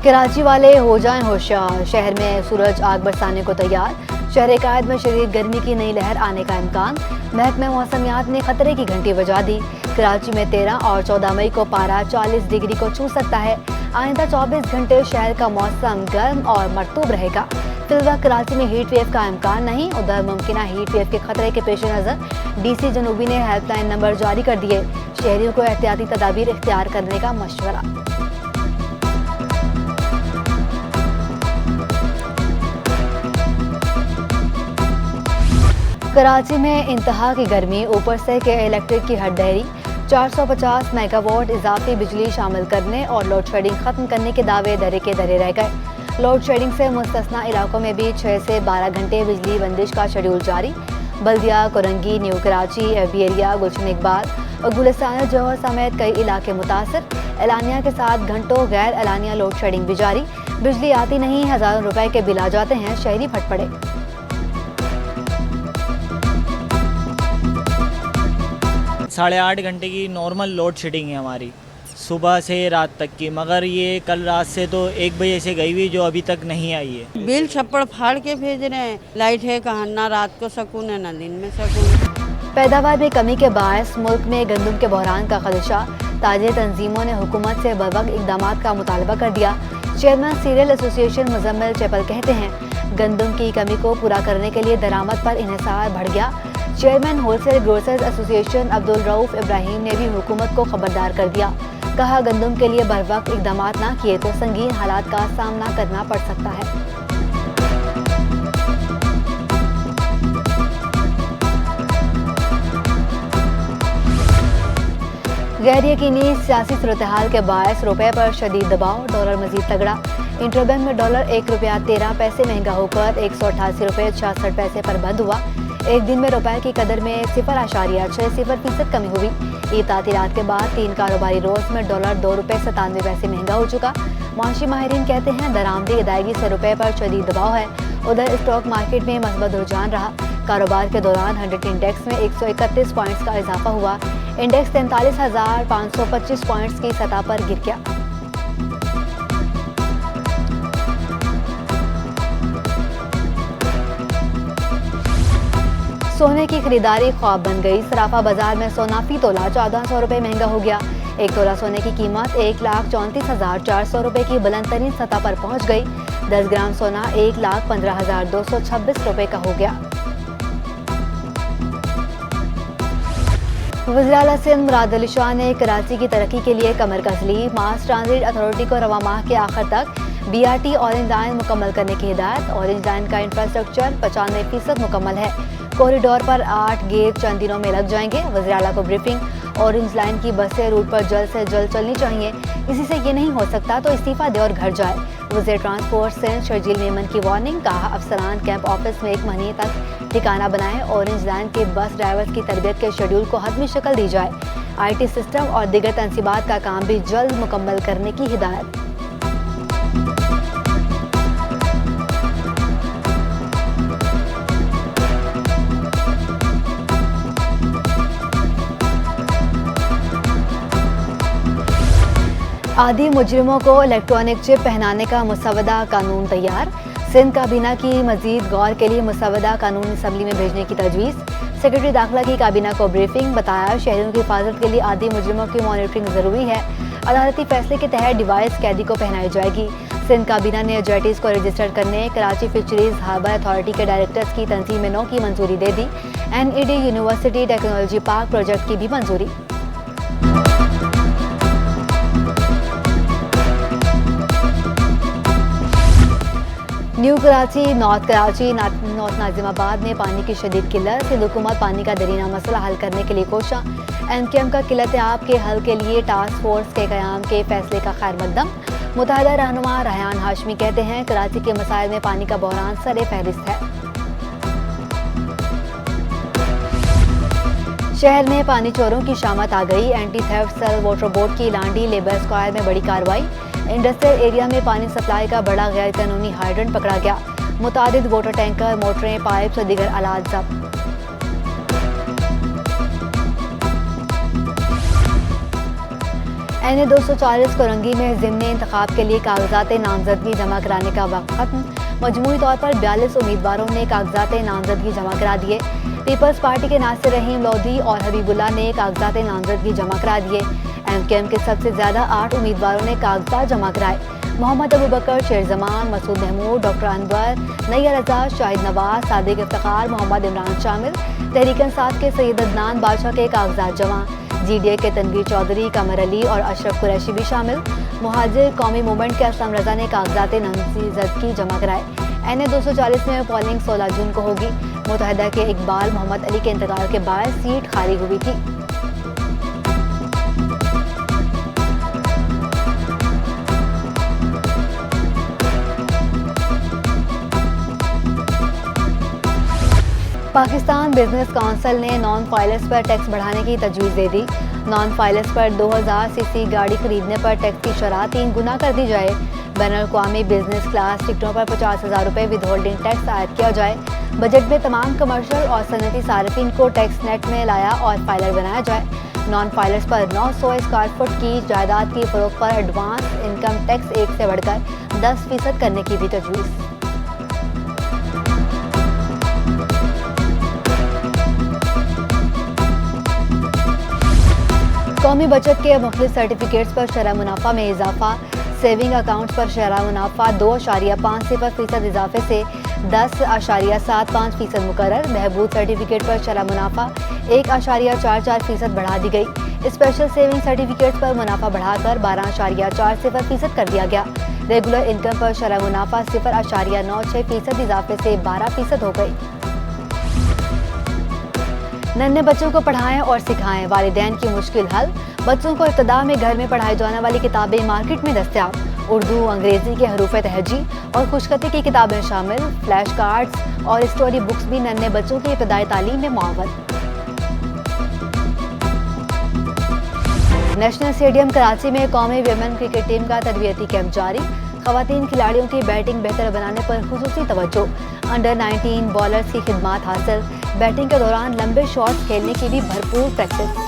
कराची वाले हो जाएं होशियार, शहर में सूरज आग बरसाने को तैयार। शहर कायद में शदीद गर्मी की नई लहर आने का इम्कान। महकमा मौसमियात ने खतरे की घंटी बजा दी। कराची में 13 और 14 मई को पारा 40 डिग्री को छू सकता है। आइंदा 24 घंटे शहर का मौसम गर्म और मरतूब रहेगा। फिलहाल कराची में हीट वेव का इम्कान नहीं। उधर मुमकिन हीट वेव के खतरे के पेश नज़र DC जनूबी ने हेल्पलाइन नंबर जारी कर दिए। शहरियों को एहतियाती तदाबीर इख्तियार करने का मशवरा। कराची में इंतहा की गर्मी, ऊपर से के इलेक्ट्रिक की हड़दहरी। 450 मेगावाट इजाफी बिजली शामिल करने और लोड शेडिंग खत्म करने के दावे दरे के दरे रह गए। लोड शेडिंग से मुस्तस्ना इलाकों में भी 6 से 12 घंटे बिजली बंदिश का शेड्यूल जारी। Baldia, Korangi, new Karachi, FB area, Gulshan Iqbal और गुलिस्तान जौहर समेत कई इलाके मुतासर। एलानिया के साथ घंटों गैर एलानिया लोड शेडिंग भी जारी। बिजली आती नहीं, हज़ारों रुपए के बिल आ जाते हैं, शहरी फट पड़े। 8.5 घंटे की नॉर्मल लोड शेडिंग है हमारी सुबह से रात तक की, मगर ये कल रात से तो 1 बजे से गई हुई जो अभी तक नहीं आई है। बिल छप्पड़ फाड़ के भेज रहे हैं। लाइट है कहाँ, ना रात को सुकून है ना दिन में सुकून। पैदावार में कमी के बायस मुल्क में गंदम के बहरान का खदशा। ताजे तंजीमों ने हुकूमत से बरवक्त इकदामात का मुतालबा कर दिया। Chairman serial association Muzammil chapel कहते हैं, गंदम की कमी को पूरा करने के लिए दरामद पर इन्हिसार बढ़ गया। Chairman wholesale grocers association Abdul Rauf Ibrahim ने भी हुकूमत को खबरदार कर दिया। कहा, गंदम के लिए बरवक्त इकदामात ना किए तो संगीन हालात का सामना करना पड़ सकता है। गैर यकीनी सियासी सूरत-ए-हाल के बायस रुपए पर शदीद दबाव, डॉलर मजीद तगड़ा। इंटरबैंक में डॉलर 1 रुपया 13 पैसे महंगा होकर 188 रुपये 66 पैसे पर बंद हुआ। एक दिन में रुपए की कदर में 0.60% कमी हुई। ईद तातीलात के बाद 3 कारोबारी रोज में डॉलर 2 रुपये 97 पैसे महंगा हो चुका। माशी माहिरीन कहते हैं, दरामदी अदायगी से रुपए पर शदीद दबाव है। उधर स्टॉक मार्केट में मस्बत रुझान रहा। कारोबार के दौरान 100 इंडेक्स में 131 पॉइंट्स का इजाफा हुआ। इंडेक्स 43,525 पॉइंट्स की सतह पर गिर गया। सोने की खरीदारी ख्वाब बन गई। सराफा बाजार में सोना फी तोला 1400 रुपये महंगा हो गया। 1 तोला सोने की कीमत 1,34,400 रुपये की बुलंद तरीन सतह पर पहुंच गई। 10 ग्राम सोना 1,15,226 रुपये का हो गया। वज़ीर-ए-आला सिंध मुराद अली शाह ने कराची की तरक्की के लिए कमर कस ली। मास ट्रांजिट अथॉरिटी को रवा माह के आखिर तक BRT ऑरेंज लाइन मुकम्मल करने की हिदायत। ऑरेंज लाइन का इंफ्रास्ट्रक्चर 95% मुकम्मल है। कॉरिडोर पर 8 गेट चंद दिनों में लग जाएंगे। वज़ीर-ए-आला को ब्रीफिंग। ऑरेंज लाइन की बसें रूट पर जल्द से जल्द चलनी चाहिए। इसी से ये नहीं हो सकता तो इस्तीफा दे और घर जाए। वज़ीर ट्रांसपोर्ट सिंध शर्जील मेमन की वार्निंग। कहा, अफसरान कैंप ऑफिस में 1 महीने तक ठिकाना बनाए। ऑरेंज लाइन के बस ड्राइवर्स की तरबियत के शेड्यूल को हतमी शक्ल दी जाए। IT सिस्टम और दीगर तनसीबात का काम भी जल्द मुकम्मल करने की हिदायत। आदि मुजरिमों को इलेक्ट्रॉनिक चिप पहनाने का मुसवदा कानून तैयार। सिंध काबीना की मजीद गौर के लिए मुसवदा कानून असम्बली में भेजने की तजवीज़। सेक्रेटरी दाखिला की काबीना को ब्रीफिंग। बताया, शहरियों की हिफाजत के लिए आदि मुजरिमों की मॉनिटरिंग ज़रूरी है। अदालती फैसले के तहत डिवाइस कैदी को पहनाई जाएगी। सिंध काबीना ने जेटीज़ को रजिस्टर करने कराची फिशरीज हार्बर अथॉरिटी के डायरेक्टर्स की तंजीम 9 की मंजूरी दे दी। NED university technology park project की भी मंजूरी। New Karachi, north Karachi, north Nazimabad में पानी की शदीद किल्लत। सिंध हुकूमत पानी का दरीना मसला हल करने के लिए कोशा। MKM का किल्लत आब के हल के लिए टास्क फोर्स के क़याम के फैसले का खैर मकदम। मुतहदा रहनुमा रेहान हाशमी कहते हैं, कराची के मसाइल में पानी का बहरान सरे फहरिस्त है। शहर में पानी चोरों की शामत आ गई। Anti theft cell water board की लांडी लेबर स्क्वायर में बड़ी कार्रवाई। इंडस्ट्रियल एरिया में पानी सप्लाई का बड़ा गैर कानूनी हाइड्रेंट पकड़ा गया। मुतादिद वाटर टैंकर, मोटरें, पाइप्स और दीगर आलात जब्त। एन 240 कोरंगी में ज़िमनी इंतखाब के लिए कागजात नामजदगी जमा कराने का वक्त खत्म। मजमूई तौर पर 42 उम्मीदवारों ने कागजात नामजदगी जमा करा दिए। पीपल्स पार्टी के नासिर रहीम लोधी और हबीबुल्ला ने कागजात नामजदगी जमा करा दिए। MKM के सबसे ज़्यादा 8 उम्मीदवारों ने कागजात जमा कराए। मोहम्मद अबूबकर, शेरजमान, मसूद महमूद, डॉक्टर अनवर, नैयर रजा, शाहिद नवाज, सादिक इफ्तिखार, मोहम्मद इमरान शामिल। तहरीक इंसाफ के सैयद अदनान बादशाह के कागजात जमा। GDA के तनवीर चौधरी, कमर अली और अशरफ कुरैशी भी शामिल। मुहाजिर कौमी मूवमेंट के असलम रजा ने कागजात नामजदगी जमा कराए। NA 240 में पोलिंग 16 जून को होगी। मुतहदा के इकबाल मोहम्मद अली के इंतकाल के बाद सीट खाली हुई थी। पाकिस्तान बिजनेस काउंसिल ने नॉन फाइलर्स पर टैक्स बढ़ाने की तजवीज़ दे दी। नॉन फाइलर्स पर 2000 सीसी गाड़ी खरीदने पर टैक्स की शरह 3 गुना कर दी जाए। बैनुल-अक़वामी बिजनेस क्लास टिकटों पर 50,000 रुपये विद होल्डिंग टैक्स आयद किया जाए। बजट में तमाम कमर्शियल और सनती सार्फिन को टैक्स नेट में लाया और फाइलर बनाया जाए। नॉन फाइलर्स पर 900 स्क्वायर फुट की जायदाद की फ़रोख्त पर एडवांस इनकम टैक्स 1 से बढ़कर 10% करने की भी तजवीज़। कौमी बचत के मुख्तलिफ सर्टिफिकेट्स पर शरह मुनाफा में इजाफा। सेविंग अकाउंट्स पर शरह मुनाफा 2.50% इजाफे से 10.75% मुकर्रर। महबूब सर्टिफिकेट पर शरह मुनाफा 1.44% बढ़ा दी गई। स्पेशल सेविंग सर्टिफिकेट्स पर मुनाफा बढ़ाकर 12.40% कर दिया गया। रेगुलर इनकम पर शरह मुनाफा 0.96% इजाफे से 12% हो गई। नन्हे बच्चों को पढ़ाएं और सिखाएं, वालिदैन की मुश्किल हल। बच्चों को इब्तदा में घर में पढ़ाई जाने वाली किताबें मार्केट में दस्तयाब। उर्दू, अंग्रेजी के हरूफ तहजी और खुशखती की किताबें शामिल। फ्लैश कार्ड्स और स्टोरी बुक्स भी नन्हे बच्चों की इब्तदाई तालीम में मुआवन। नेशनल स्टेडियम कराची में कौमी विमेन क्रिकेट टीम का तरबियती कैंप जारी। ख़वातीन खिलाड़ियों की बैटिंग बेहतर बनाने पर खुसूसी तवज्जो। अंडर 19 बॉलर्स की खिदमात हासिल। बैटिंग के दौरान लंबे शॉट्स खेलने की भी भरपूर प्रैक्टिस।